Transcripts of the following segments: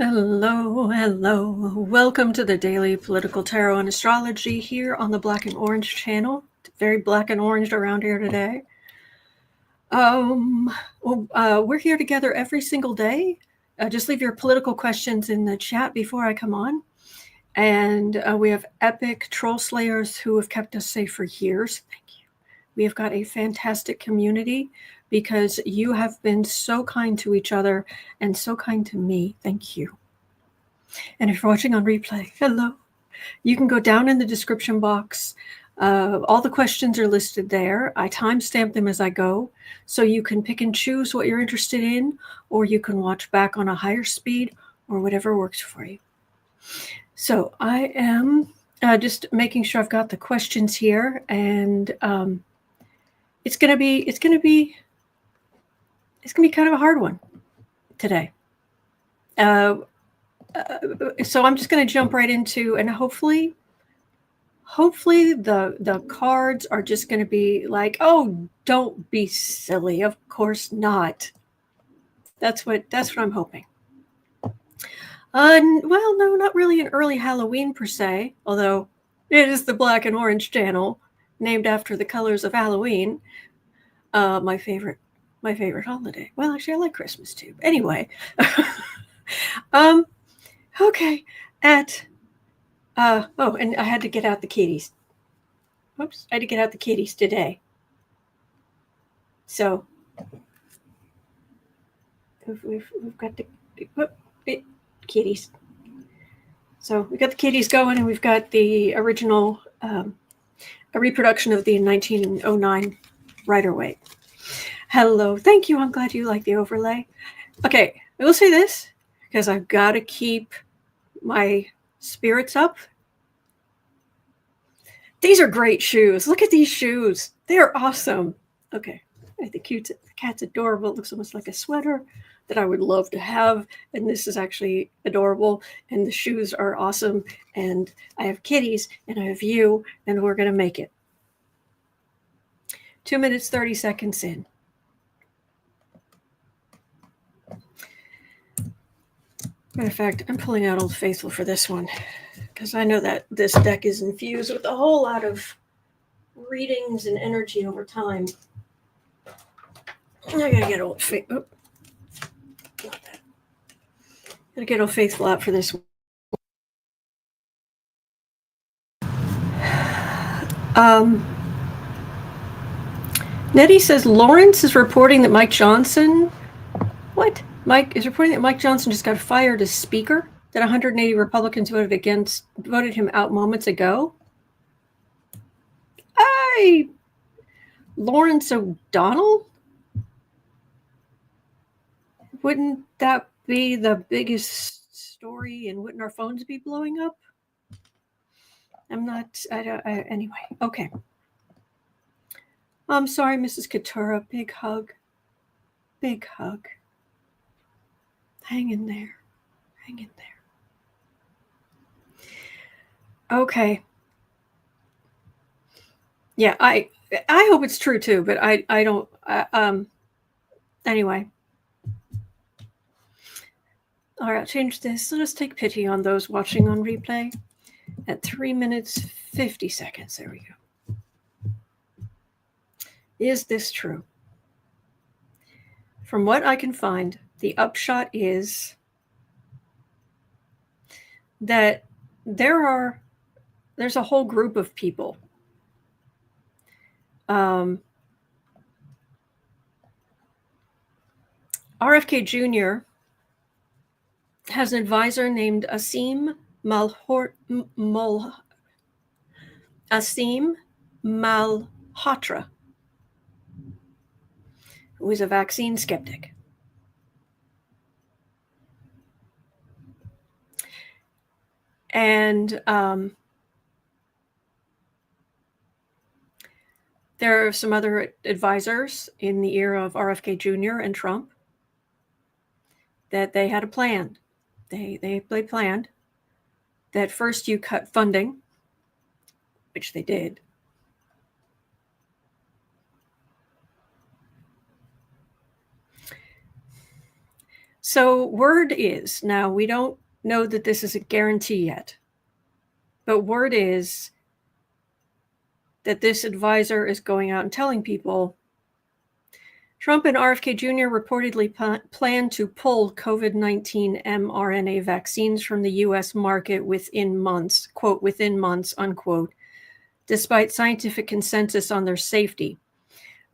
Hello, hello. Welcome to the Daily Political Tarot and Astrology here on the Black and Orange channel. Very black and orange around here today. We're here together every single day. Just leave your political questions in the chat before I come on. And we have epic troll slayers who have kept us safe for years. Thank you. We have got a fantastic community because you have been so kind to each other and so kind to me. Thank you. And if you're watching on replay, hello. You can go down in the description box. All the questions are listed there. I timestamp them as I go, so you can pick and choose what you're interested in, or you can watch back on a higher speed, or whatever works for you. So I am just making sure I've got the questions here, and it's gonna be kind of a hard one today. So I'm just going to jump right into, and hopefully the cards are just going to be like, oh, don't be silly. Of course not. That's what I'm hoping. Well, no, not really an early Halloween per se, although it is the Black and Orange channel, named after the colors of Halloween. My favorite holiday. Well, actually, I like Christmas too. Anyway, okay. And I had to get out the kitties. Oops, I had to get out the kitties today. So we've got the kitties. So we got the kitties going, and we've got the original a reproduction of the 1909 Rider-Waite. Hello, thank you. I'm glad you like the overlay. Okay, I will say this because I've got to keep my spirits up. These are great shoes. Look at these shoes. They're awesome. Okay, the cat's adorable. It looks almost like a sweater that I would love to have. And this is actually adorable. And the shoes are awesome. And I have kitties and I have you, and we're going to make it. 2 minutes, 30 seconds in. Matter of fact, I'm pulling out Old Faithful for this one because I know that this deck is infused with a whole lot of readings and energy over time. I gotta get Old Faithful. Not that. Gotta get Old Faithful out for this one. Nettie says Lawrence is reporting that Mike Johnson. What? Mike is reporting that Mike Johnson just got fired as Speaker, that 180 Republicans voted him out moments ago. Lawrence O'Donnell? Wouldn't that be the biggest story, and wouldn't our phones be blowing up? Anyway, okay. I'm sorry, Mrs. Katura. Big hug. Big hug. Hang in there. Hang in there. Okay. Yeah, I hope it's true too, but I don't. Anyway. All right, I'll change this. Let us take pity on those watching on replay at 3 minutes, 50 seconds. There we go. Is this true? From what I can find, the upshot is that there's a whole group of people RFK Jr. has an advisor named Aseem Malhotra, who is a vaccine skeptic. And there are some other advisors in the era of RFK Jr. and Trump that they had a plan. They planned that first you cut funding, which they did. So word is, now we don't know that this is a guarantee yet, but word is that this advisor is going out and telling people Trump and RFK Jr. reportedly plan to pull COVID-19 mRNA vaccines from the U.S. market within months, quote, within months, unquote, despite scientific consensus on their safety.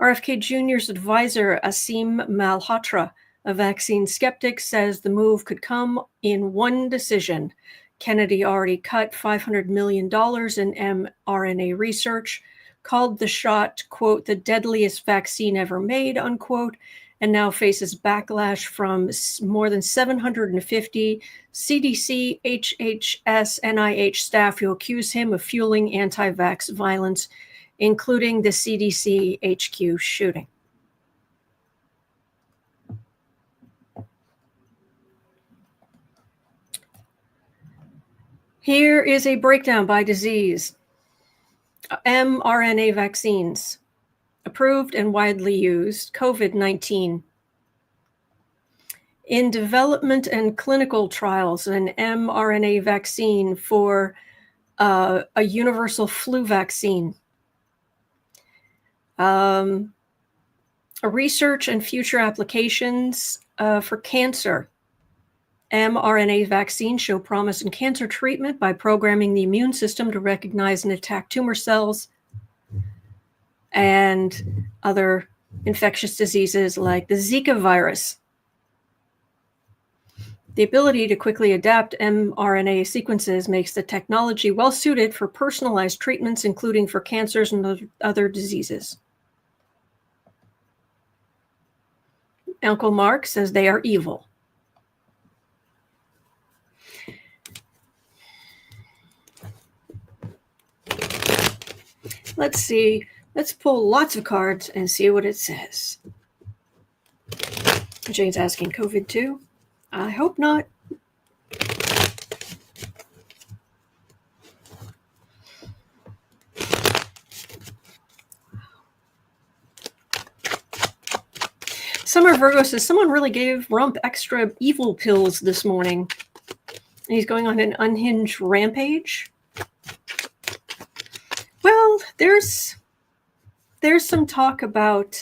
RFK Jr.'s advisor, Aseem Malhotra, a vaccine skeptic, says the move could come in one decision. Kennedy already cut $500 million in mRNA research, called the shot, quote, the deadliest vaccine ever made, unquote, and now faces backlash from more than 750 CDC, HHS, NIH staff who accuse him of fueling anti-vax violence, including the CDC HQ shooting. Here is a breakdown by disease. mRNA vaccines, approved and widely used, COVID-19. In development and clinical trials, an mRNA vaccine for a universal flu vaccine. Research and future applications for cancer. mRNA vaccines show promise in cancer treatment by programming the immune system to recognize and attack tumor cells and other infectious diseases like the Zika virus. The ability to quickly adapt mRNA sequences makes the technology well suited for personalized treatments, including for cancers and other diseases. Uncle Mark says they are evil. Let's see. Let's pull lots of cards and see what it says. Jane's asking, COVID too? I hope not. Summer Virgo says, someone really gave Rump extra evil pills this morning. And he's going on an unhinged rampage. Well, there's some talk about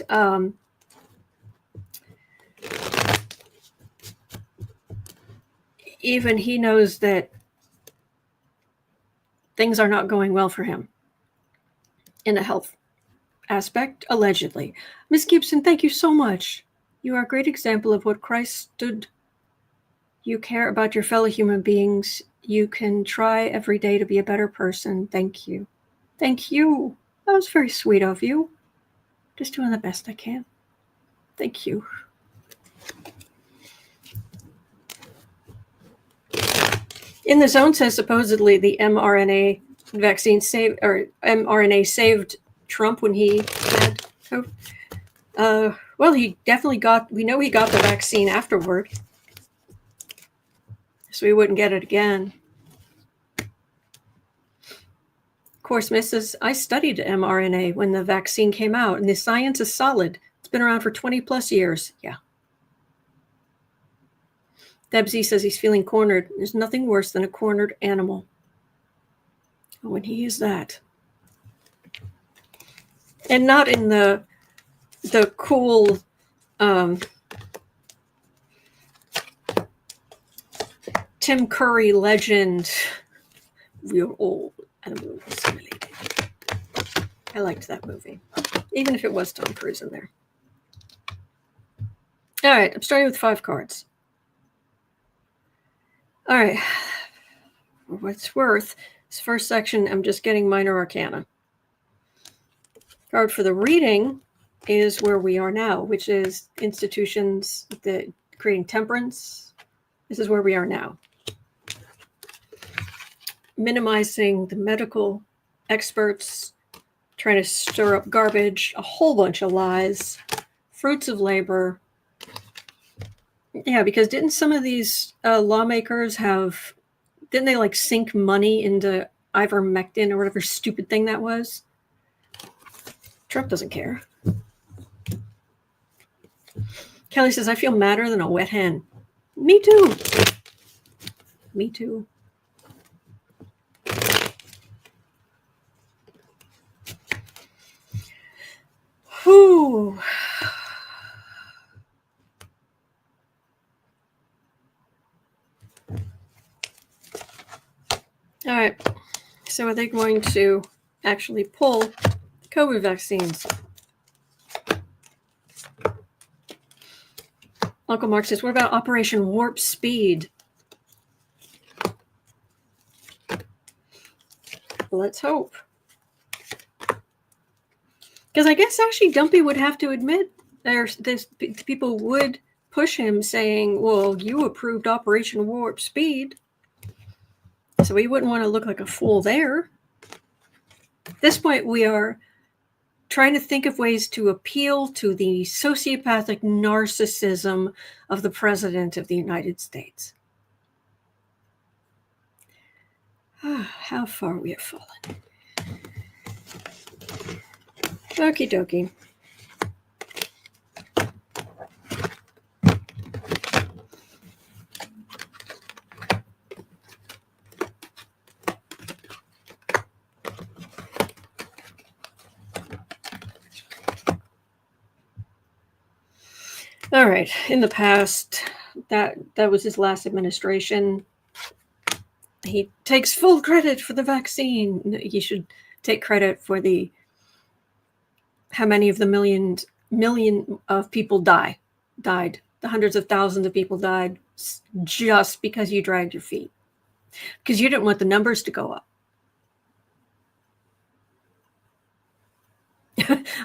even he knows that things are not going well for him in a health aspect, allegedly. Miss Gibson, thank you so much. You are a great example of what Christ stood. You care about your fellow human beings. You can try every day to be a better person. Thank you. Thank you. That was very sweet of you. Just doing the best I can. Thank you. In the Zone says supposedly the mRNA vaccine saved, or mRNA saved Trump when he had COVID. Well, he definitely we know he got the vaccine afterward. So he wouldn't get it again. Of course, Mrs. I studied mRNA when the vaccine came out, and the science is solid. It's been around for 20 plus years. Yeah. Debsy says he's feeling cornered. There's nothing worse than a cornered animal. When he is that. And not in the cool Tim Curry legend, we're all animals related. I liked that movie, even if it was Tom Cruise in there. All right, I'm starting with 5 cards. All right, for what it's worth, this first section, I'm just getting minor arcana. Card for the reading is where we are now, which is institutions that creating temperance. This is where we are now. Minimizing the medical experts, trying to stir up garbage, a whole bunch of lies, fruits of labor. Yeah, because didn't some of these lawmakers didn't they like sink money into ivermectin or whatever stupid thing that was? Trump doesn't care. Kelly says, I feel madder than a wet hen. Me too. Me too. Whew. All right. So are they going to actually pull the COVID vaccines? Uncle Mark says, what about Operation Warp Speed? Let's hope. Because I guess actually Dumpy would have to admit there's people would push him saying, well, you approved Operation Warp Speed. So he wouldn't want to look like a fool there. At this point, we are trying to think of ways to appeal to the sociopathic narcissism of the President of the United States. How far we have fallen. Okie dokie. All right. In the past, that was his last administration. He takes full credit for the vaccine. He should take credit for how many of the million of people died. The hundreds of thousands of people died just because you dragged your feet. Because you didn't want the numbers to go up.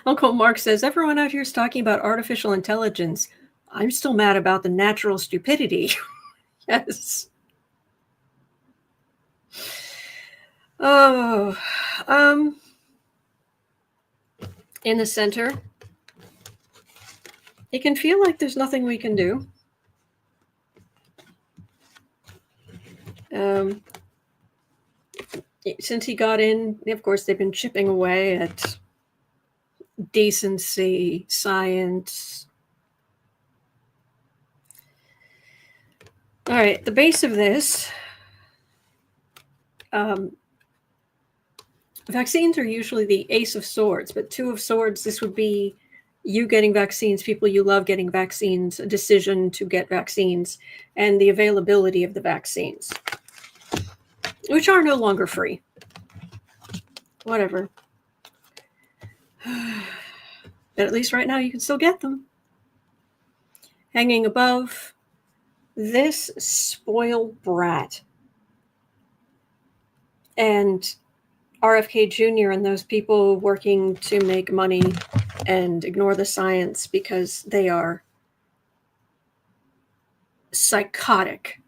Uncle Mark says, everyone out here is talking about artificial intelligence. I'm still mad about the natural stupidity. Yes. Oh, in the center, it can feel like there's nothing we can do. Since he got in, of course, they've been chipping away at decency, science. All right, the base of this, vaccines are usually the ace of swords, but two of swords, this would be you getting vaccines, people you love getting vaccines, a decision to get vaccines, and the availability of the vaccines, which are no longer free. Whatever. But at least right now you can still get them. Hanging above, this spoiled brat and RFK Jr. and those people working to make money and ignore the science because they are psychotic.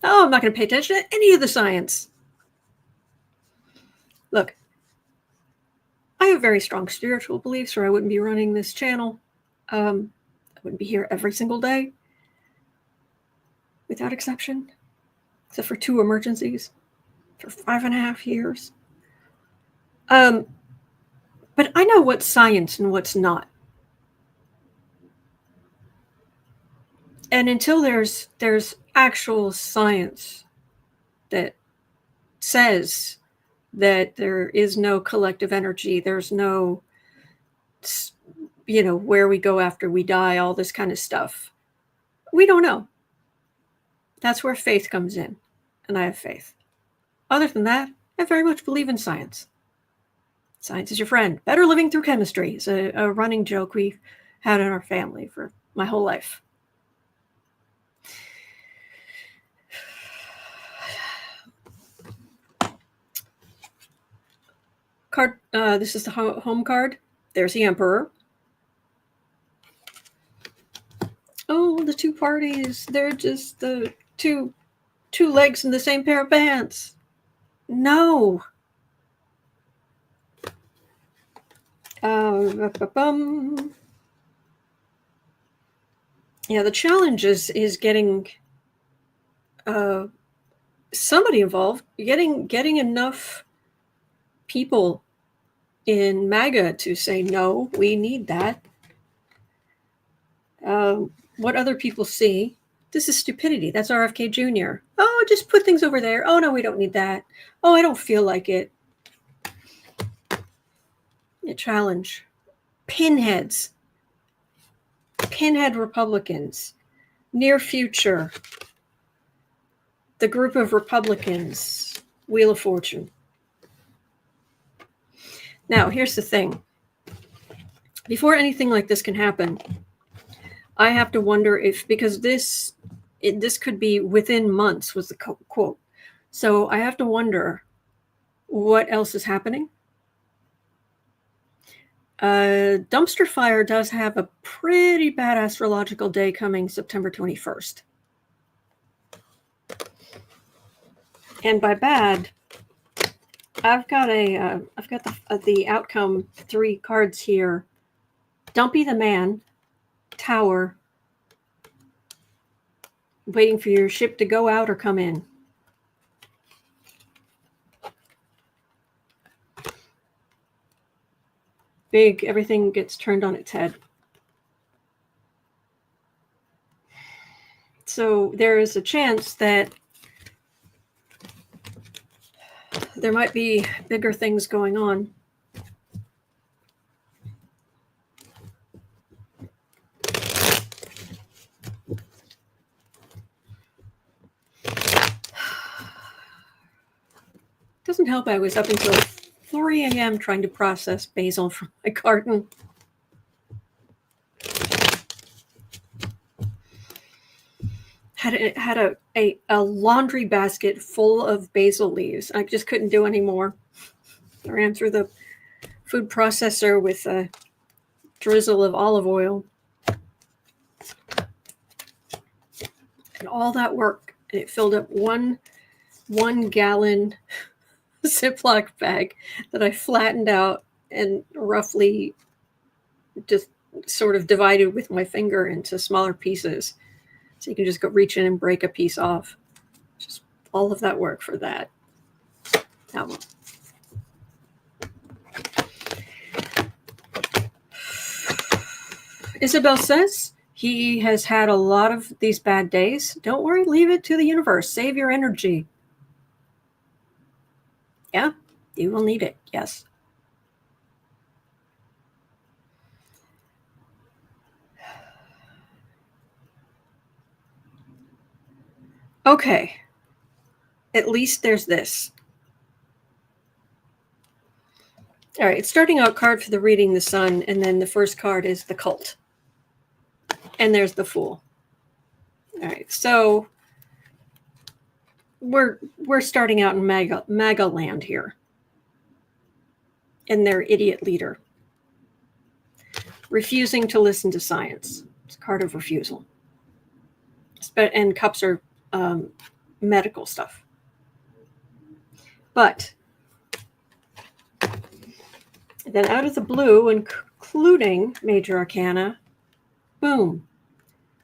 Oh, I'm not going to pay attention to any of the science. Look, I have very strong spiritual beliefs, or I wouldn't be running this channel. I wouldn't be here every single day, without exception, except for 2 emergencies for 5.5 years. But I know what's science and what's not. And until there's actual science that says that there is no collective energy, there's no, where we go after we die, all this kind of stuff, we don't know. That's where faith comes in, and I have faith. Other than that, I very much believe in science. Science is your friend. Better living through chemistry is a running joke we've had in our family for my whole life. Card. This is the home card. There's the Emperor. Oh, the 2 parties. They're just the two legs in the same pair of pants. No. Yeah, the challenge is getting somebody involved, getting enough people in MAGA to say, no, we need that. what other people see. This is stupidity. That's RFK Jr. Oh, just put things over there. Oh, no, we don't need that. Oh, I don't feel like it. A challenge. Pinheads. Pinhead Republicans. Near future. The group of Republicans. Wheel of Fortune. Now, here's the thing. Before anything like this can happen, I have to wonder if, because this could be within months, was the quote. So I have to wonder what else is happening. Dumpster fire does have a pretty bad astrological day coming September 21st. And by bad, I've got the outcome 3 cards here. Dumpy the man, Tower, waiting for your ship to go out or come in. Big, everything gets turned on its head. So there is a chance that there might be bigger things going on. Doesn't help I was up until 3 a.m. trying to process basil from my garden. Had a laundry basket full of basil leaves. I just couldn't do any more. I ran through the food processor with a drizzle of olive oil. And all that work, and it filled up one gallon Ziploc bag that I flattened out and roughly just sort of divided with my finger into smaller pieces. So you can just go reach in and break a piece off. Just all of that work for that. That one. Isabel says he has had a lot of these bad days. Don't worry, leave it to the universe. Save your energy. Yeah, you will need it. Yes. Okay. At least there's this. All right, starting out card for the reading the sun, and then the first card is the cult. And there's the fool. All right, so we're starting out in MAGA land here. And their idiot leader. Refusing to listen to science. It's a card of refusal. And cups are medical stuff. But then out of the blue, including major arcana, boom,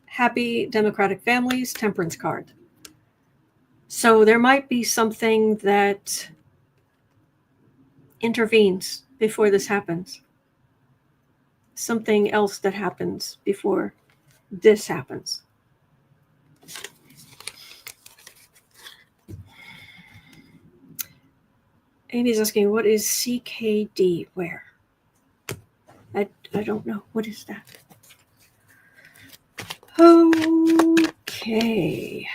happy democratic families, temperance card. So there might be something that intervenes before this happens. Something else that happens before this happens. Amy's asking, what is CKD? Where? I don't know. What is that? Okay.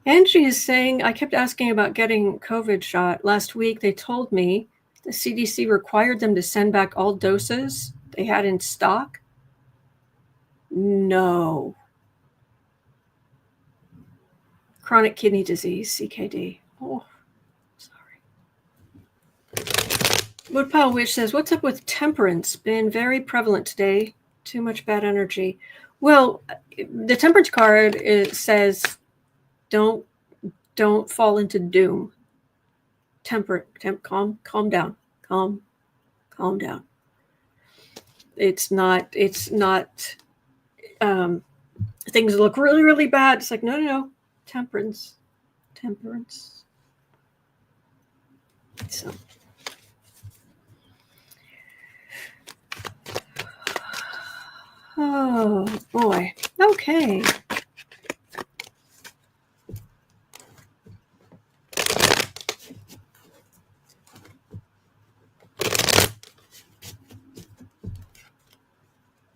Angie is saying, I kept asking about getting COVID shot. Last week, they told me the CDC required them to send back all doses they had in stock. No. Chronic kidney disease, CKD. Oh, sorry. Woodpile Witch says, what's up with temperance? Been very prevalent today. Too much bad energy. Well, the temperance card, it says, don't fall into doom. Calm down. Calm down. It's not things look really, really bad. It's like, no. Temperance. temperance. So. Oh, boy. Okay.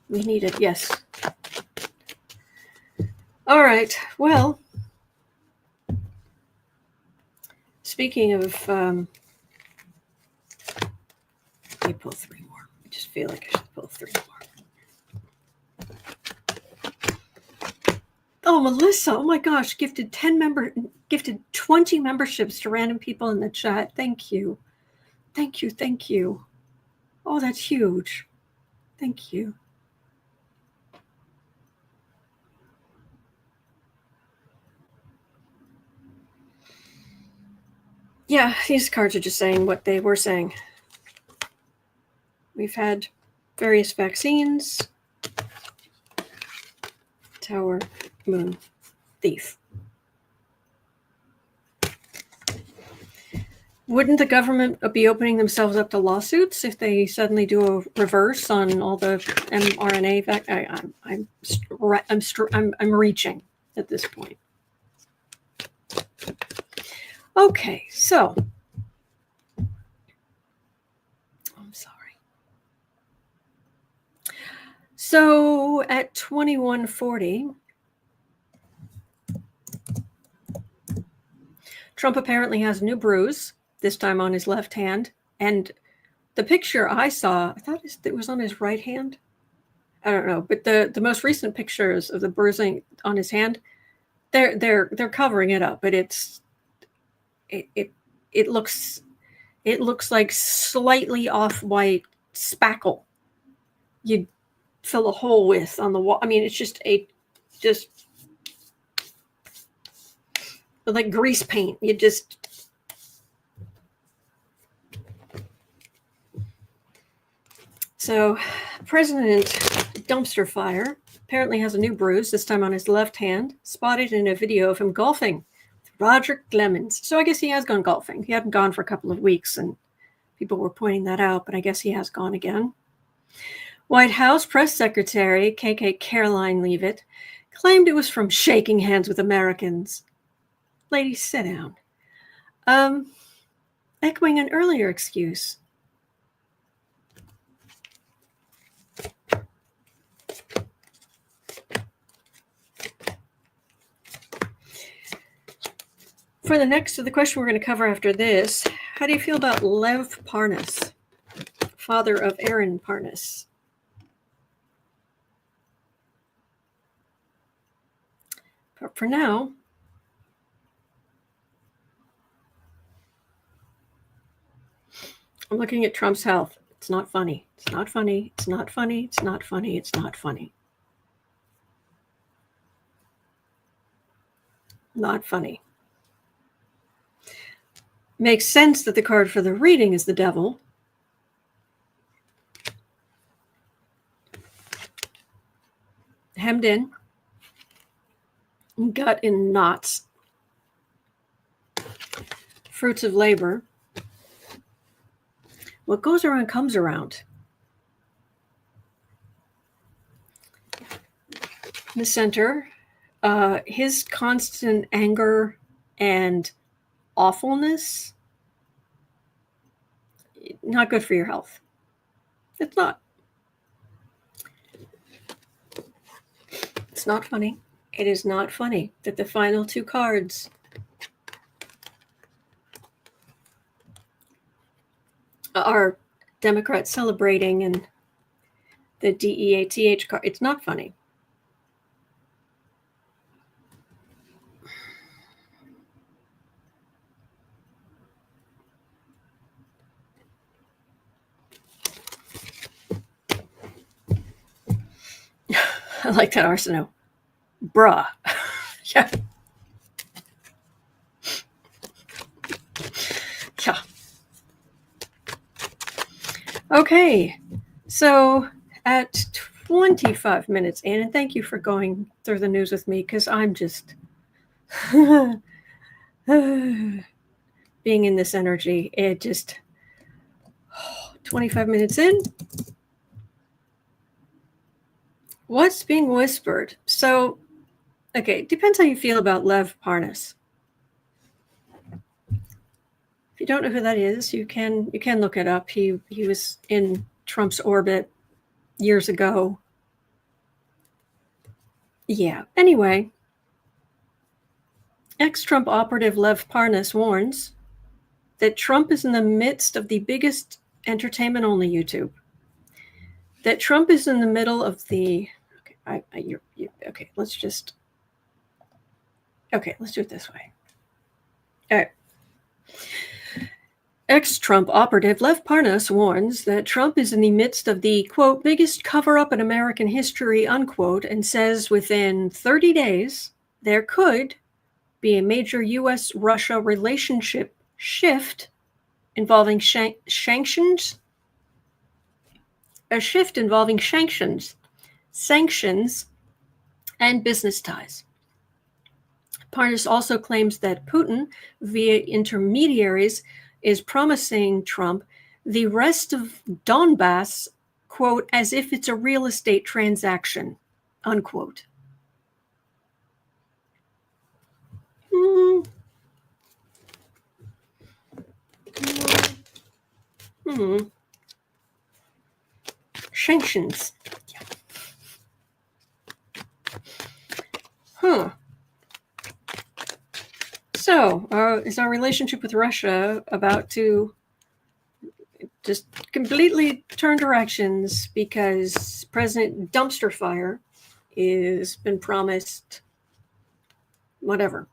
We need it, yes. All right. Well, speaking of, let me pull 3 more. I just feel like I should pull 3 more. Oh, Melissa! Oh my gosh! Gifted 20 memberships to random people in the chat. Thank you, thank you, thank you. Oh, that's huge. Thank you. Yeah, these cards are just saying what they were saying. We've had various vaccines. Tower, Moon, Thief. Wouldn't the government be opening themselves up to lawsuits if they suddenly do a reverse on all the mRNA? I'm reaching at this point. Okay, so I'm sorry. So at 2140, Trump apparently has a new bruise, this time on his left hand. And the picture I saw, I thought it was on his right hand. I don't know, but the most recent pictures of the bruising on his hand, they're covering it up, but it looks like slightly off-white spackle you'd fill a hole with on the wall. I mean, it's just like grease paint. You just so President Dumpster Fire apparently has a new bruise, this time on his left hand, spotted in a video of him golfing with Roger Clemens. So I guess he has gone golfing. He hadn't gone for a couple of weeks, and people were pointing that out, but I guess he has gone again. White House Press Secretary Karoline Leavitt claimed it was from shaking hands with Americans. Ladies, sit down. Echoing an earlier excuse. For the question we're going to cover after this, how do you feel about Lev Parnas, father of Aaron Parnas? But for now, I'm looking at Trump's health. It's not funny. It's not funny. It's not funny. It's not funny. It's not funny. Not funny. Makes sense that the card for the reading is the devil. Hemmed in. Gut in knots. Fruits of labor. What goes around comes around. In the center, his constant anger and awfulness, not good for your health. It's not. It's not funny. It is not funny that the final 2 cards are Democrats celebrating and the DEATH card. It's not funny. I like that Arsenault. Bruh. Yeah. Yeah. Okay. So at 25 minutes in, and thank you for going through the news with me, because I'm just being in this energy, it just 25 minutes in. What's being whispered? So, okay, depends how you feel about Lev Parnas. If you don't know who that is, you can look it up. He was in Trump's orbit years ago. Yeah. Anyway, ex-Trump operative Lev Parnas warns that Trump is in the midst of the biggest entertainment-only YouTube. That Trump is in the middle of the. Okay, let's do it this way. All right. Ex-Trump operative Lev Parnas warns that Trump is in the midst of the, quote, biggest cover-up in American history, unquote, and says within 30 days there could be a major U.S.-Russia relationship shift involving sanctions. A shift involving sanctions and business ties. Parnas also claims that Putin, via intermediaries, is promising Trump the rest of Donbas, quote, as if it's a real estate transaction, unquote. Sanctions. Huh. So, is our relationship with Russia about to just completely turn directions because President Dumpster Fire has been promised whatever?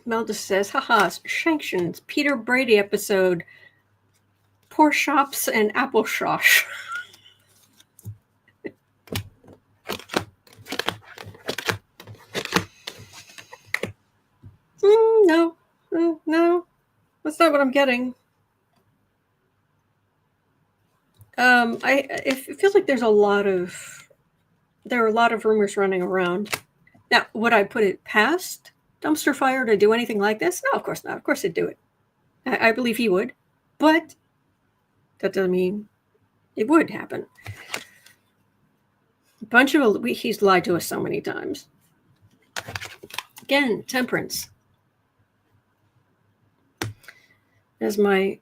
Melda says, haha, sanctions, Peter Brady episode, poor shops and apple shosh. No, that's not what I'm getting. It feels like there are a lot of rumors running around. Now, would I put it past Dumpster Fire to do anything like this? No, of course not. Of course he'd do it. I believe he would, but that doesn't mean it would happen. He's lied to us so many times. Again, temperance. As my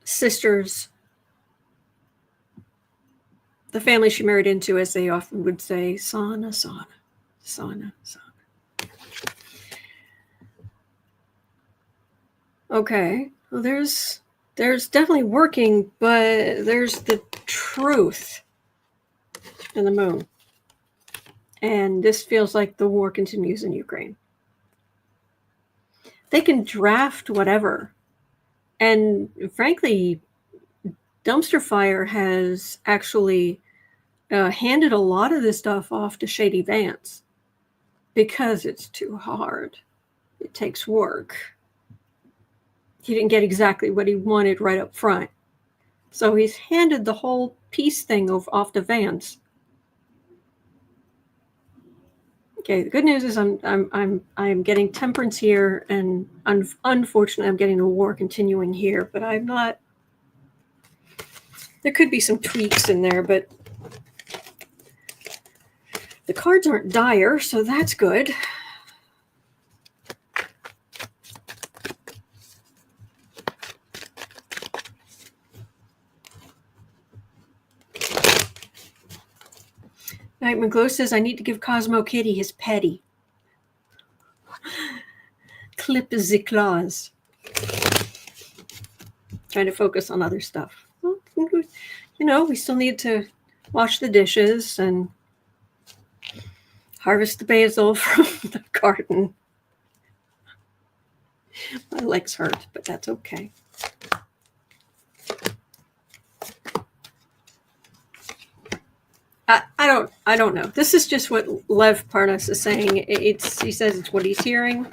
sister's, the family she married into, as they often would say, sauna, sauna, sauna, sauna. Okay, well, there's definitely working, but there's the truth in the moon. And this feels like the war continues in Ukraine. They can draft whatever. And frankly, Dumpster Fire has actually handed a lot of this stuff off to Shady Vance because it's too hard. It takes work. He didn't get exactly what he wanted right up front. So he's handed the whole peace thing off to Vance. Okay, the good news is I'm getting temperance here, and unfortunately I'm getting the war continuing here, but I'm not. There could be some tweaks in there, but the cards aren't dire, so that's good. Night McGlow says, I need to give Cosmo Kitty his petty. Clip the claws. Trying to focus on other stuff. Well, we still need to wash the dishes and harvest the basil from the garden. My legs hurt, but that's okay. I don't know. This is just what Lev Parnas is saying. He says it's what he's hearing.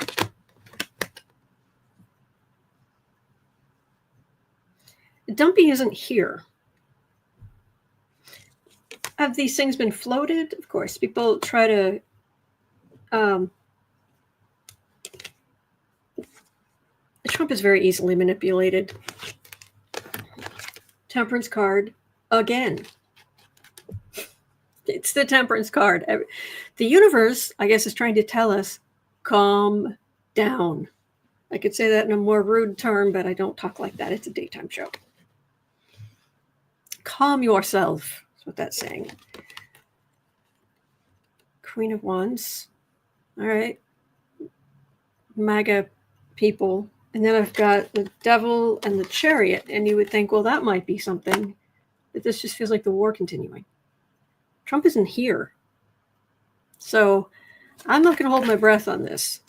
Dumpy isn't here. Have these things been floated? Of course. People try to Trump is very easily manipulated. Temperance card again. It's the temperance card. The universe, I guess, is trying to tell us, calm down. I could say that in a more rude term, but I don't talk like that. It's a daytime show. Calm yourself. That's what that's saying. Queen of Wands. All right. MAGA people. And then I've got the Devil and the Chariot. And you would think, well, that might be something. But this just feels like the war continuing. Trump isn't here. So I'm not going to hold my breath on this.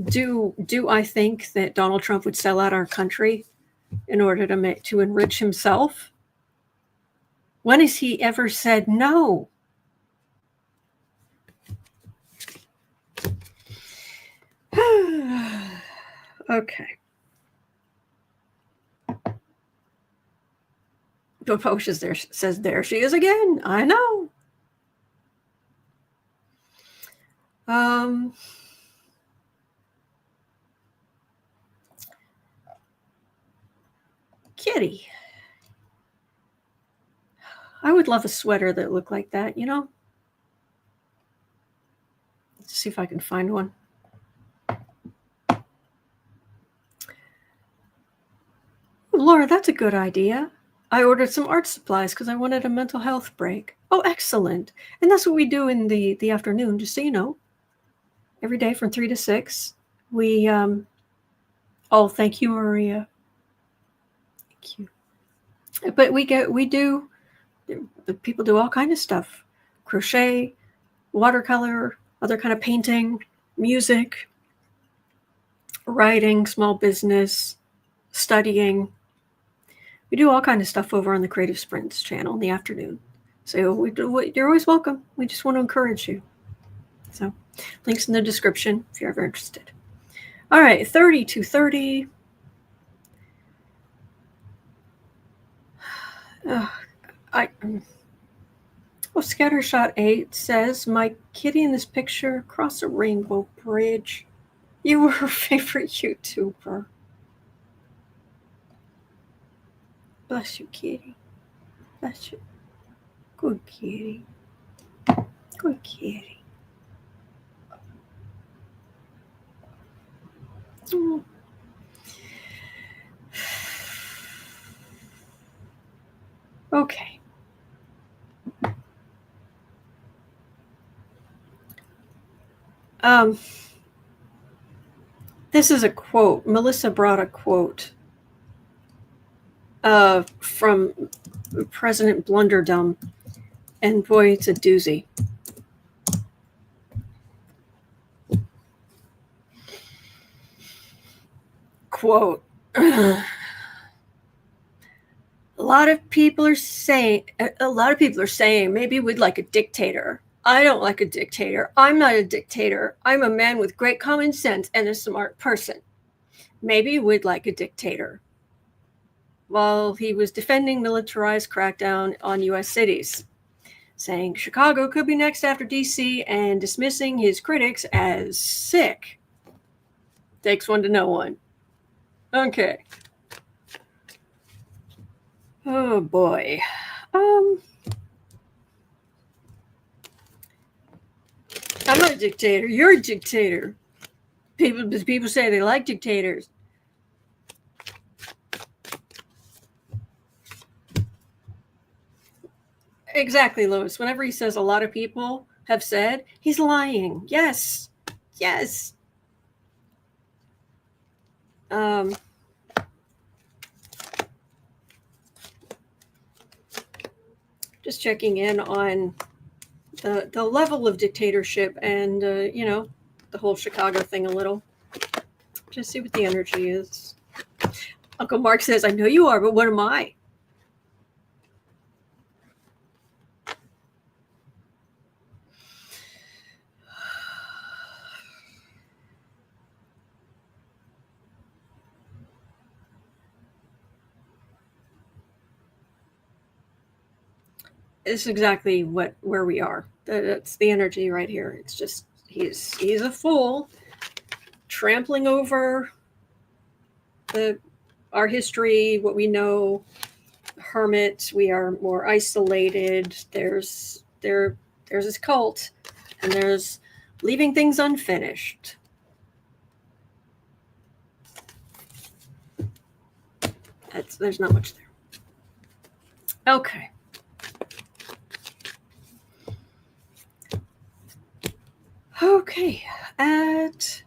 Do I think that Donald Trump would sell out our country in order to enrich himself? When has he ever said no? Okay. Bill Posh says there she is again. I know. Kitty. I would love a sweater that looked like that, you know? Let's see if I can find one. Laura, that's a good idea. I ordered some art supplies because I wanted a mental health break. Oh, excellent. And that's what we do in the afternoon, just so you know. Every day from 3 to 6. We, oh, thank you, Maria. Thank you. But people do all kinds of stuff. Crochet, watercolor, other kind of painting, music, writing, small business, studying. We do all kinds of stuff over on the Creative Sprints channel in the afternoon. So you're always welcome. We just want to encourage you. So links in the description if you're ever interested. All right, 30 to 30. Scattershot 8 says, my kitty in this picture across a rainbow bridge. You were her favorite YouTuber. Bless you, kitty. Bless you. Good kitty. Good kitty. Oh. Okay. This is a quote. Melissa brought a quote from President Blunderdum, and boy, it's a doozy. Quote. A lot of people are saying maybe we'd like a dictator. I don't like a dictator. I'm not a dictator. I'm a man with great common sense and a smart person. Maybe we'd like a dictator. While he was defending militarized crackdown on U.S. cities, saying Chicago could be next after D.C. and dismissing his critics as sick. Takes one to know one. Okay. Oh boy. I'm not a dictator. You're a dictator. People say they like dictators. Exactly, Lois. Whenever he says a lot of people have said, he's lying. Yes. Yes. Just checking in on the level of dictatorship and, the whole Chicago thing a little. Just see what the energy is. Uncle Mark says, I know you are, but what am I? It's exactly where we are. That's the energy right here. It's just he's a fool, trampling over our history, what we know. Hermit, we are more isolated. There's this cult, and there's leaving things unfinished. There's not much there. Okay. Okay, at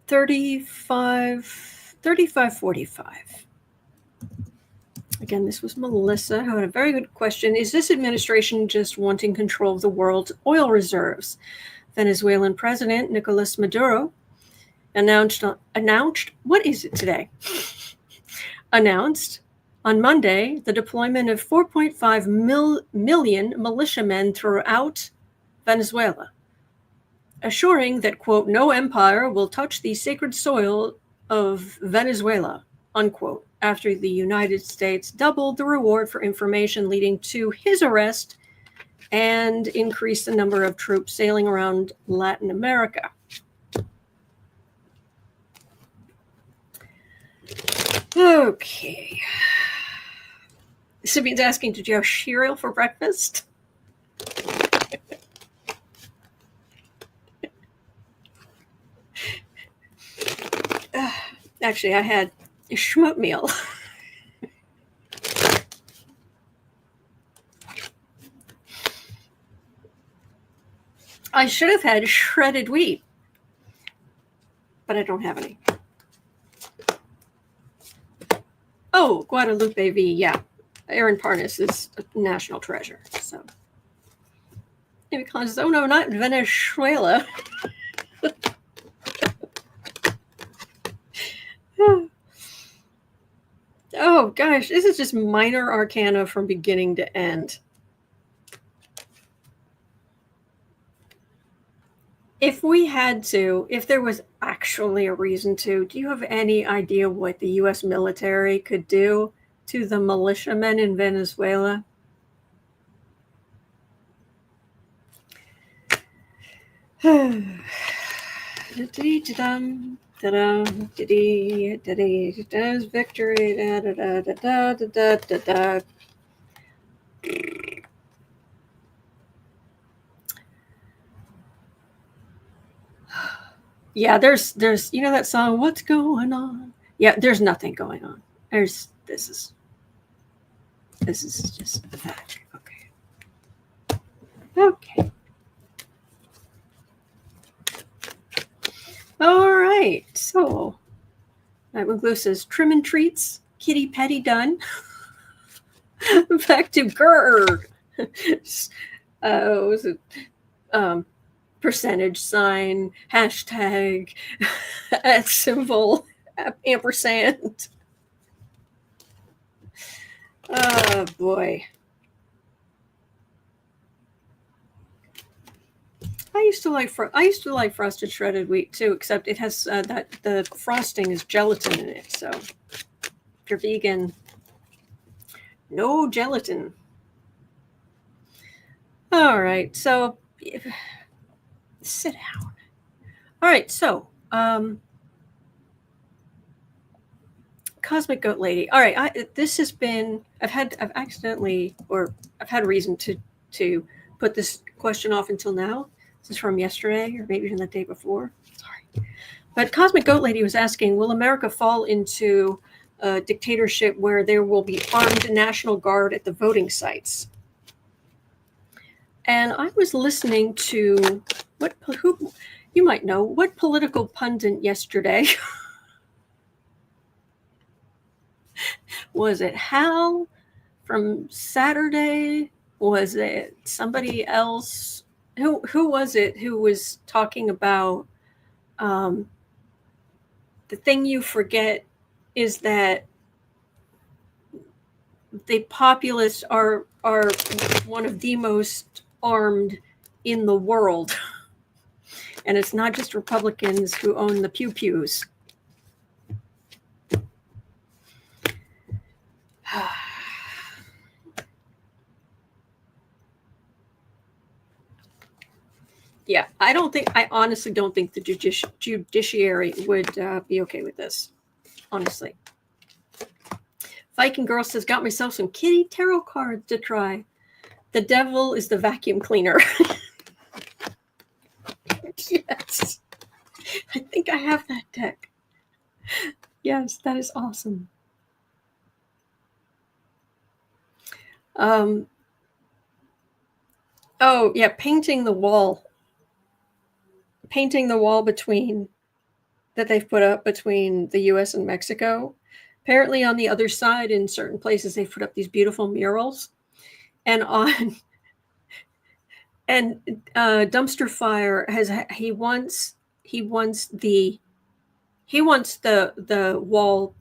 35:45. Again, this was Melissa, who had a very good question. Is this administration just wanting control of the world's oil reserves? Venezuelan President Nicolás Maduro announced, what is it today? Announced on Monday the deployment of 4.5 million militiamen throughout Venezuela, assuring that, quote, no empire will touch the sacred soil of Venezuela, unquote, after the United States doubled the reward for information leading to his arrest and increased the number of troops sailing around Latin America. Okay. Sabine's asking, did you have cereal for breakfast? Actually, I had a schmootmeal. I should have had shredded wheat, but I don't have any. Oh, Guadalupe V. Yeah, Aaron Parnas is a national treasure. So, because oh no, not Venezuela. Oh gosh, this is just minor arcana from beginning to end. If we had to, if there was actually a reason to, do you have any idea what the U.S. military could do to the militiamen in Venezuela? Victory. Yeah, there's you know that song, What's Going On? Yeah, there's nothing going on. This is just pathetic. Okay. All right. So Nightwing Glue says trim and treats, kitty petty done. Back to Grr. Was it percentage sign, hashtag, symbol, ampersand. Oh boy. I used to like frosted shredded wheat too, except it has that the frosting is gelatin in it. So if you're vegan, no gelatin. All right, so sit down. All right, so Cosmic Goat Lady. All right, this has been I've had reason to put this question off until now. This is from yesterday or maybe even the day before. Sorry, but Cosmic Goat Lady was asking, will America fall into a dictatorship where there will be armed National Guard at the voting sites? And I was listening to who you might know, what political pundit yesterday. Was it Hal from Saturday? Was it somebody else? Who was it who was talking about the thing you forget is that the populists are one of the most armed in the world. And it's not just Republicans who own the pew-pews. Yeah, I honestly don't think the judiciary would be okay with this. Honestly. Viking Girl says, got myself some kitty tarot cards to try. The devil is the vacuum cleaner. Yes. I think I have that deck. Yes, that is awesome. Oh, yeah, painting the wall between that they've put up between the US and Mexico. Apparently on the other side, in certain places, they've put up these beautiful murals. And Dumpster Fire he wants the wall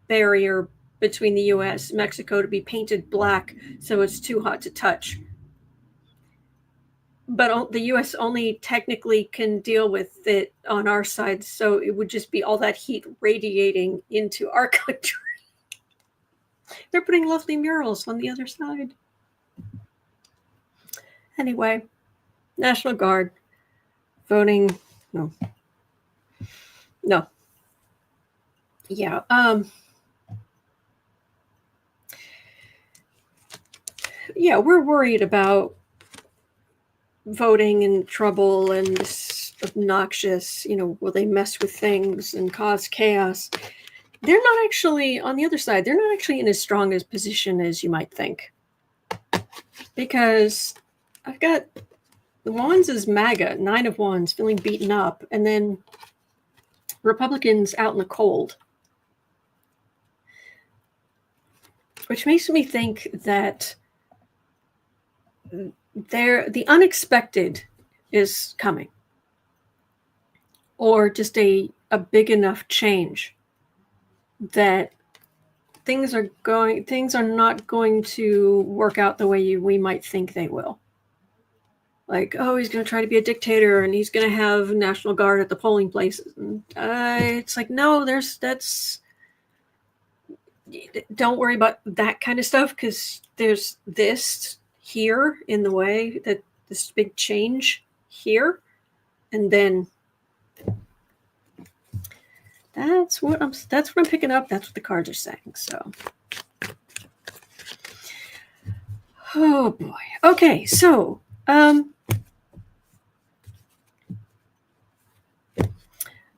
barrier between the US and Mexico to be painted black so it's too hot to touch. But the US only technically can deal with it on our side, so it would just be all that heat radiating into our country. They're putting lovely murals on the other side. Anyway, National Guard, voting, no. Yeah. Yeah, we're worried about voting and trouble and this obnoxious, will they mess with things and cause chaos? They're not actually, on the other side, they're not actually in as strong a position as you might think. Because I've got the Wands is MAGA, 9 of Wands, feeling beaten up, and then Republicans out in the cold. Which makes me think that the unexpected is coming, or just a big enough change that things are not going to work out the way we might think they will. Like, oh, he's going to try to be a dictator and he's going to have National Guard at the polling places. And it's like, no, don't worry about that kind of stuff, because there's this here in the way, that this big change here, and then that's what I'm picking up. That's what the cards are saying. So, oh boy. Okay, so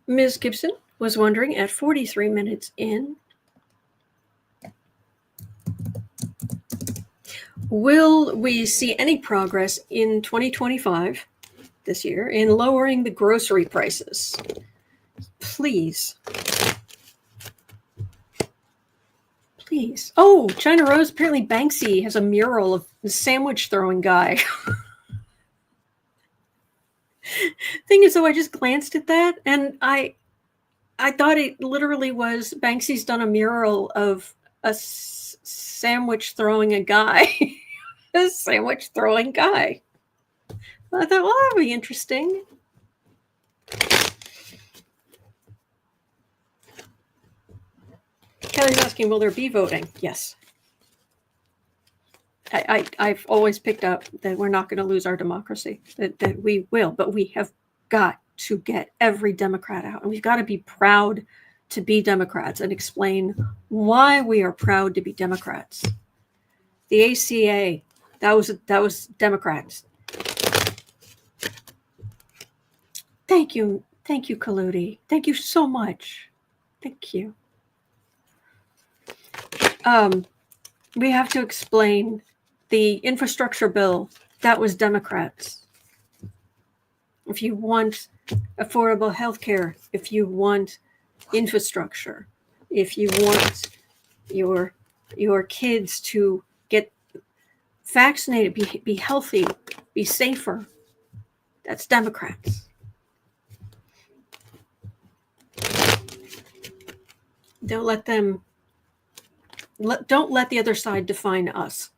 Ms. Gibson was wondering, at 43 minutes in, will we see any progress in 2025, this year, in lowering the grocery prices? Please. Please. Oh, China Rose, apparently Banksy has a mural of the sandwich throwing guy. Thing is, though, I just glanced at that and I thought it literally was Banksy's done a mural of a sandwich throwing a guy. A sandwich throwing guy. I thought, well, that'd be interesting. Kelly's asking, will there be voting? Yes. I've always picked up that we're not going to lose our democracy, that we will, but we have got to get every Democrat out. And we've got to be proud to be Democrats and explain why we are proud to be Democrats. The ACA, that was Democrats. Thank you, Kaludi. Thank you so much. Thank you. We have to explain the infrastructure bill. That was Democrats. If you want affordable health care, if you want infrastructure, if you want your kids to get vaccinated, be healthy, be safer, that's Democrats. Don't let the other side define us.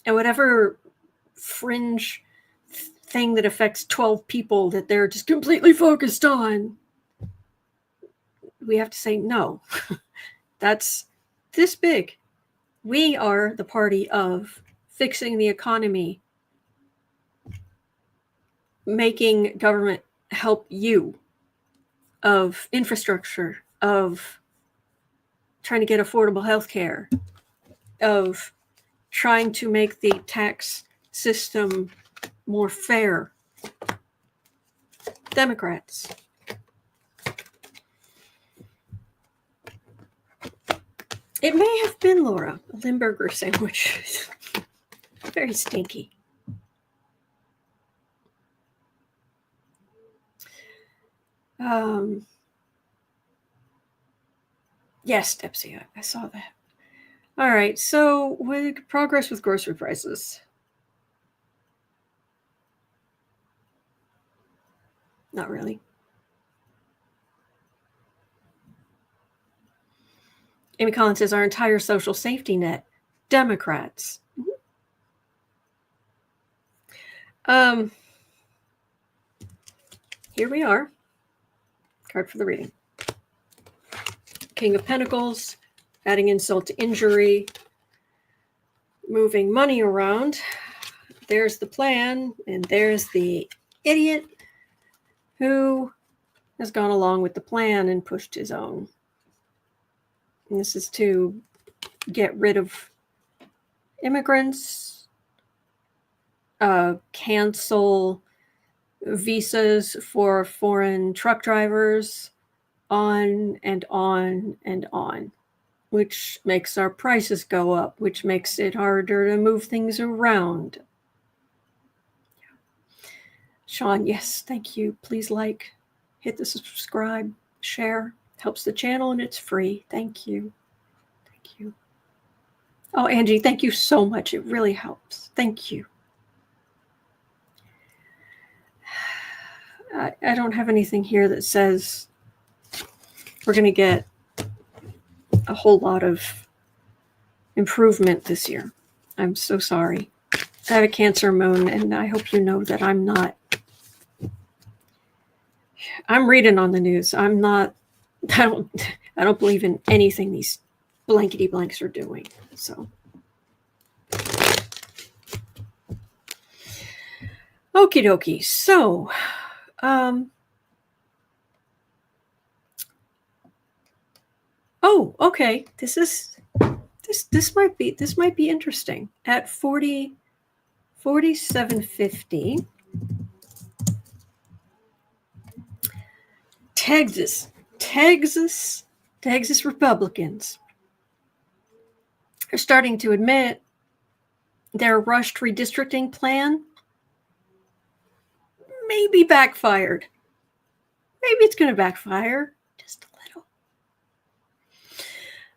And whatever fringe thing that affects 12 people that they're just completely focused on, we have to say, no, that's this big. We are the party of fixing the economy making government help you, of infrastructure, of trying to get affordable health care, of trying to make the tax system more fair. Democrats. It may have been, Laura, a Limburger sandwich. Very stinky. Yes, Depsy, I saw that. All right, so with progress with grocery prices. Not really. Amy Collins says our entire social safety net, Democrats. Here we are. Card for the reading. King of Pentacles, adding insult to injury, moving money around. There's the plan, and there's the idiot who has gone along with the plan and pushed his own. And this is to get rid of immigrants, cancel visas for foreign truck drivers, on and on and on, which makes our prices go up, which makes it harder to move things around. Sean, yes, thank you. Please hit the subscribe, share. Helps the channel, and it's free. Thank you. Thank you. Oh, Angie, thank you so much. It really helps. Thank you. I don't have anything here that says we're going to get a whole lot of improvement this year. I'm so sorry. I have a Cancer moon, and I hope you know that I'm reading on the news. I don't believe in anything these blankety blanks are doing. So, okie dokie. So, oh, okay. This might be interesting. At 4750, Texas Republicans are starting to admit their rushed redistricting plan maybe backfired. Maybe it's going to backfire just a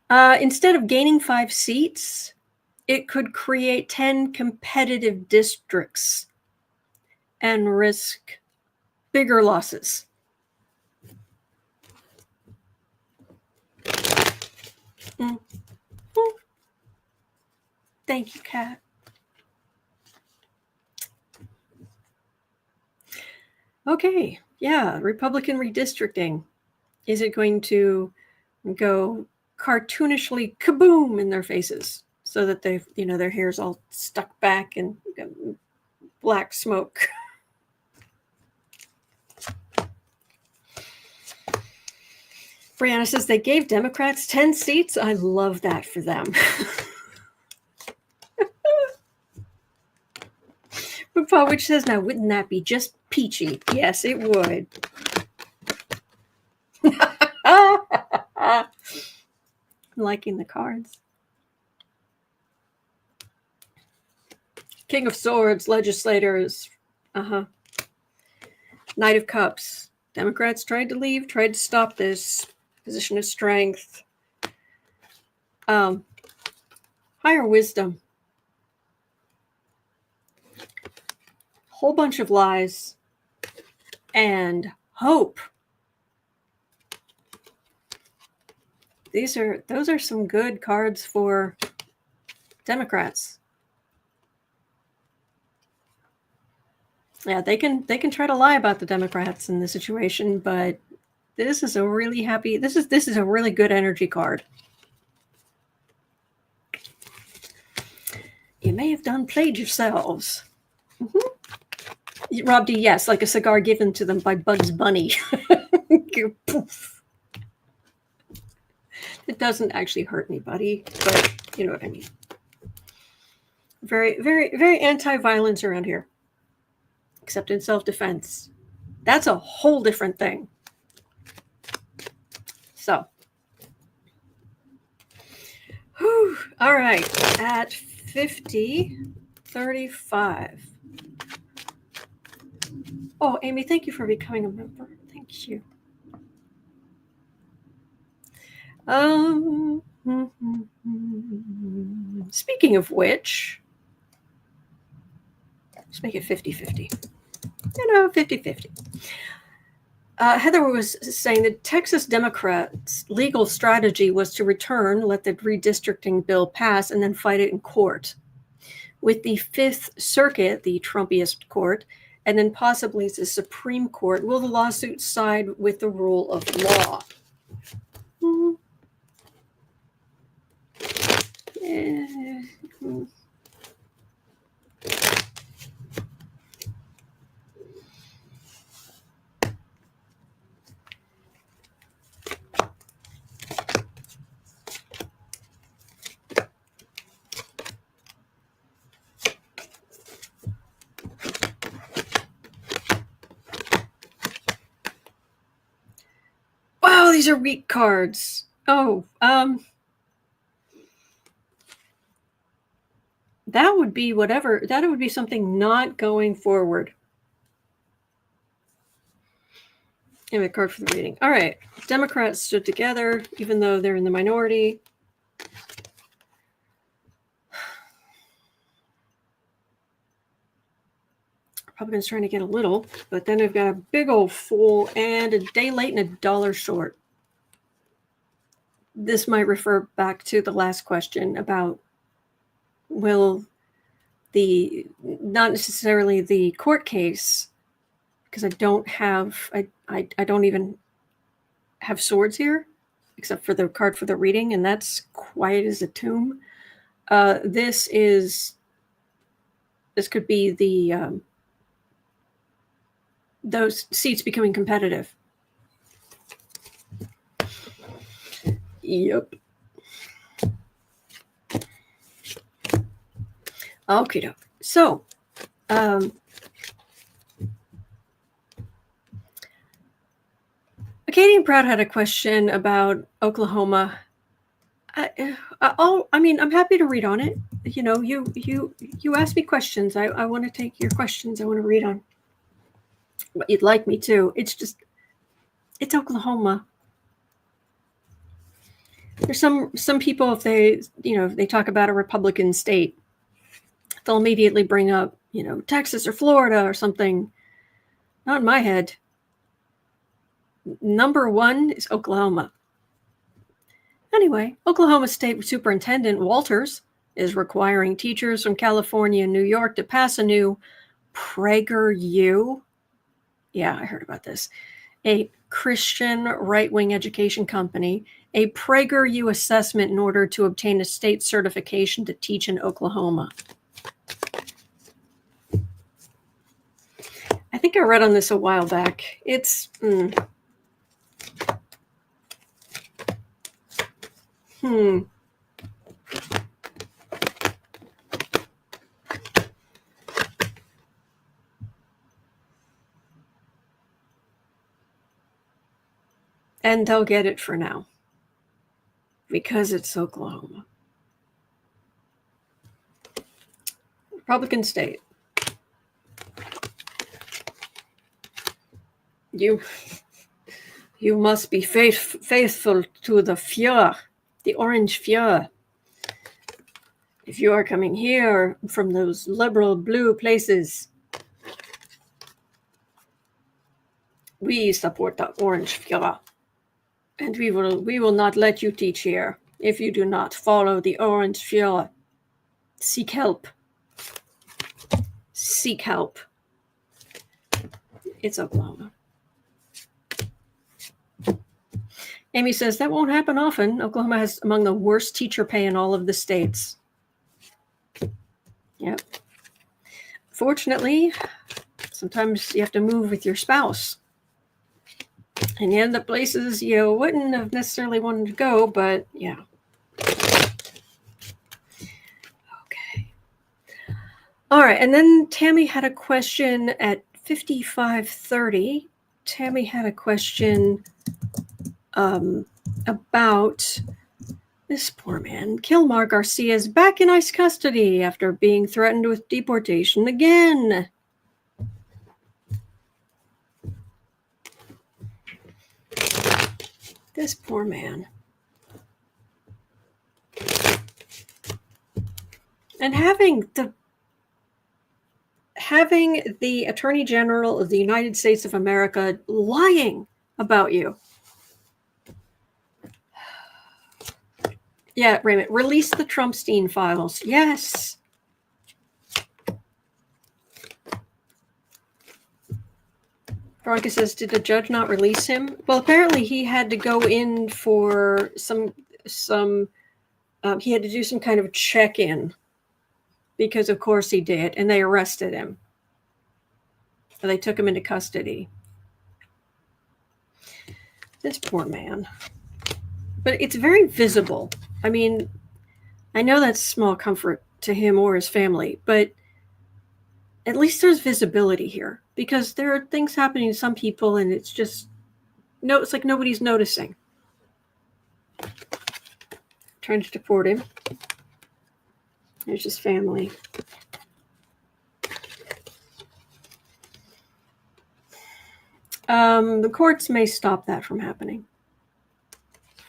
little. Instead of gaining 5 seats, it could create 10 competitive districts and risk bigger losses. Thank you, Kat. Okay, yeah, Republican redistricting. Is it going to go cartoonishly kaboom in their faces so that they've, their hair's all stuck back and black smoke? Brianna says they gave Democrats 10 seats. I love that for them. But Paul, which says, now, wouldn't that be just peachy? Yes, it would. I'm liking the cards. King of Swords, legislators. Knight of Cups. Democrats tried to leave, tried to stop this. Position of strength. Higher wisdom. Whole bunch of lies. And hope. Those are some good cards for Democrats. Yeah, they can try to lie about the Democrats in this situation, but this is a really happy. This is a really good energy card. You may have played yourselves. Rob D, yes, like a cigar given to them by Bugs Bunny. Poof. It doesn't actually hurt anybody, but you know what I mean. Very, very, very anti-violence around here, except in self-defense. That's a whole different thing. So, whew, all right, at 50:35. Oh, Amy, thank you for becoming a member. Thank you. Speaking of which, let's make it 50-50. 50-50. Heather was saying that Texas Democrats' legal strategy was to return, let the redistricting bill pass, and then fight it in court. With the Fifth Circuit, the Trumpiest court, and then possibly the Supreme Court, will the lawsuit side with the rule of law? Wow, these are weak cards. Oh, that would be whatever. That would be something not going forward. Anyway, card for the reading. All right. Democrats stood together, even though they're in the minority. Republicans trying to get a little, but then they've got a big old fool and a day late and a dollar short. This might refer back to the last question about will the, not necessarily the court case, because I don't have, I don't even have swords here, except for the card for the reading, and that's quiet as a tomb. This could be the, those seats becoming competitive. Yep. Okay, doke. So, Acadian Proud had a question about Oklahoma. I mean, I'm happy to read on it. You know, you ask me questions. I want to take your questions. I want to read on what you'd like me to. It's just, it's Oklahoma. There's some people, if they, you know, they talk about a Republican state, they'll immediately bring up, you know, Texas or Florida or something. Not in my head. Number one is Oklahoma. Anyway, Oklahoma State Superintendent Walters is requiring teachers from California and New York to pass a new PragerU. Yeah, I heard about this. A Christian right-wing education company, a PragerU assessment in order to obtain a state certification to teach in Oklahoma. I think I read on this a while back. It's And they'll get it for now, because it's Oklahoma. Republican state. You must be faithful to the Fjord, the orange Fjord. If you are coming here from those liberal blue places, we support the orange Fjord. And we will not let you teach here if you do not follow the orange Fjord. Seek help. Seek help. It's Oklahoma. Amy says that won't happen often. Oklahoma has among the worst teacher pay in all of the states. Yep. Fortunately, Sometimes you have to move with your spouse. And you end up places you wouldn't have necessarily wanted to go, but yeah. Okay. All right, and then Tammy had a question at 55:30. Tammy had a question about this poor man. Kilmar Garcia is back in ICE custody after being threatened with deportation again. This poor man. And having the Attorney General of the United States of America lying about you. Yeah, Raymond, release the Trumpstein files. Yes. Veronica says, did the judge not release him? Well, apparently he had to go in for some he had to do some kind of check-in, because of course he did, and they arrested him. So they took him into custody. This poor man. But it's very visible. I mean, I know that's small comfort to him or his family, but at least there's visibility here, because there are things happening to some people and it's just, it's like nobody's noticing. Trying to deport him. There's his family. The courts may stop that from happening.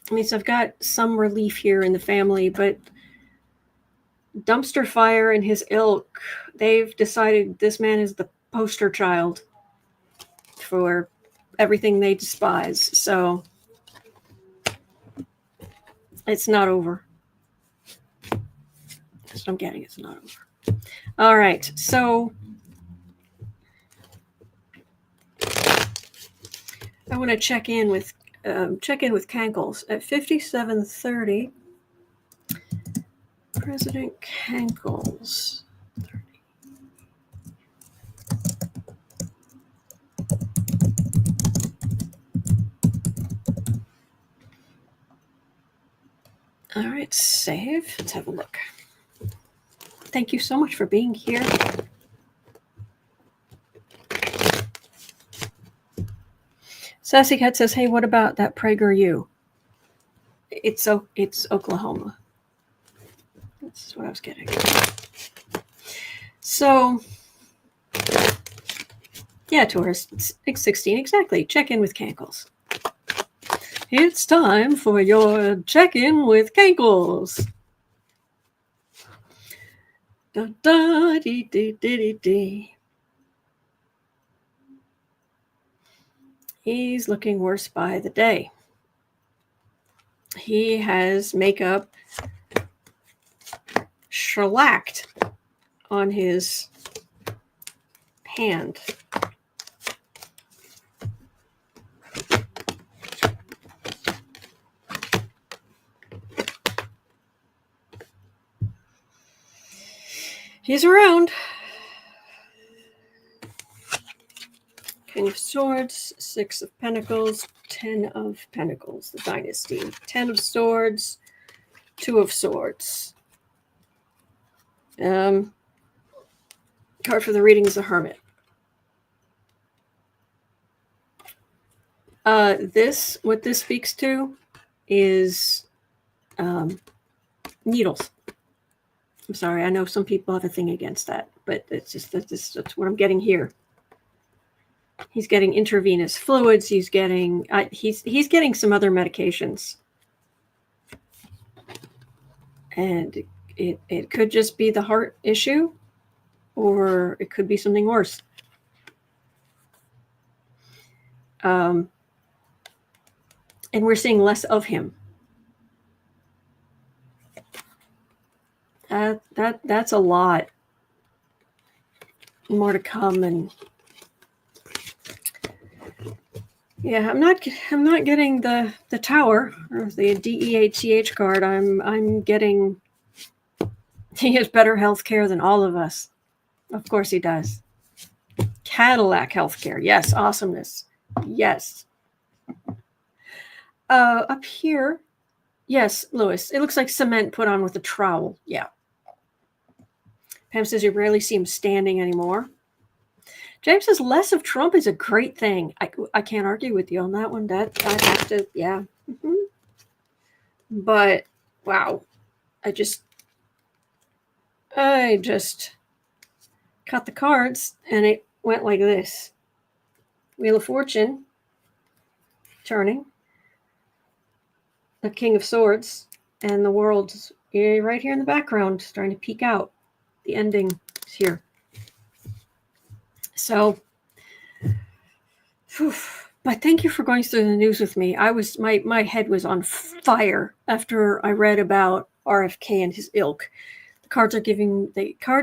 I mean, so I've got some relief here in the family, but Dumpster Fire and his ilk, they've decided this man is the poster child for everything they despise. So it's not over. That's what I'm getting. It's not over. All right. So I want to check in with Kankles at 57:30. President Kankles. 30. All right, save. Let's have a look. Thank you so much for being here. Sassy Cat says, hey, what about that PragerU? It's Oklahoma. That's what I was getting. So, yeah, tourists, 16, exactly. Check in with Kankles. It's time for your check-in with Kankles. Da da dee dee dee dee. He's looking worse by the day. He has makeup shellacked on his hand. He's around. King of Swords, 6 of Pentacles, 10 of Pentacles, the Dynasty. 10 of Swords, 2 of Swords. Card for the reading is the Hermit. What this speaks to is needles. I'm sorry, I know some people have a thing against that, but it's just that's what I'm getting here. He's getting intravenous fluids. He's getting he's getting some other medications, and it could just be the heart issue, or it could be something worse. And we're seeing less of him. That's a lot. More to come, and yeah, I'm not getting the Tower or the DEATH card. I'm getting he has better health care than all of us. Of course he does. Cadillac healthcare. Yes. Awesomeness. Yes. Up here. Yes, Lewis. It looks like cement put on with a trowel. Yeah. Pam says you rarely see him standing anymore. James says less of Trump is a great thing. I can't argue with you on that one. That I have to, yeah. Mm-hmm. But wow, I just cut the cards and it went like this. Wheel of Fortune turning, the King of Swords, and the world's right here in the background starting to peek out. The ending is here. So, but thank you for going through the news with me. My head was on fire after I read about RFK and his ilk. The cards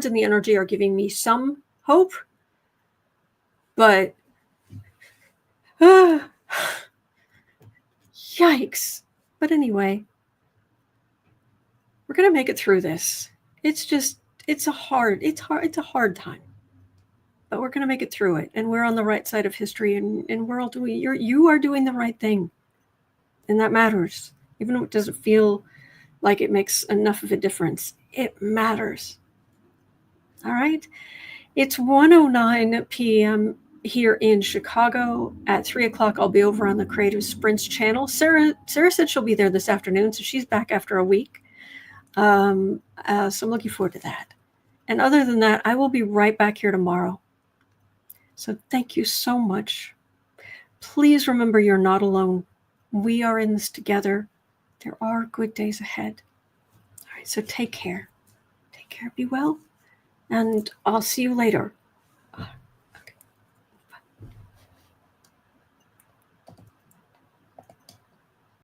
and the energy are giving me some hope, but yikes. But anyway, we're gonna make it through this. It's a hard time. But we're going to make it through it, and we're on the right side of history, and you are doing the right thing, and that matters. Even though it doesn't feel like it makes enough of a difference, it matters. All right, it's 1:09 p.m. here in Chicago. At 3:00, I'll be over on the Creative Sprints channel. Sarah said she'll be there this afternoon, so she's back after a week. So I'm looking forward to that. And other than that, I will be right back here tomorrow. So thank you so much. Please remember you're not alone. We are in this together. There are good days ahead. All right, so take care. Take care, be well, and I'll see you later.